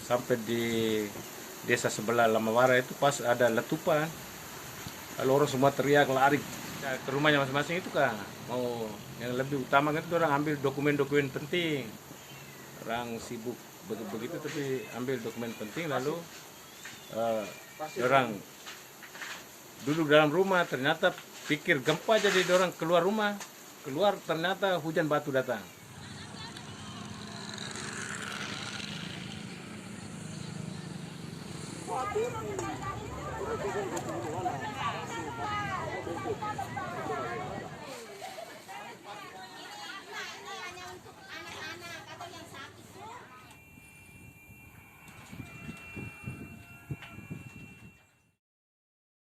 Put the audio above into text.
sampai di desa sebelah Lamawara itu pas ada letupan, lalu orang semua teriak lari ke rumahnya masing-masing itu kan. Mau yang lebih utama kan itu orang ambil dokumen-dokumen penting, orang sibuk begitu tapi ambil dokumen penting lalu orang duduk dalam rumah, ternyata pikir gempa jadi orang keluar rumah, keluar ternyata hujan batu datang.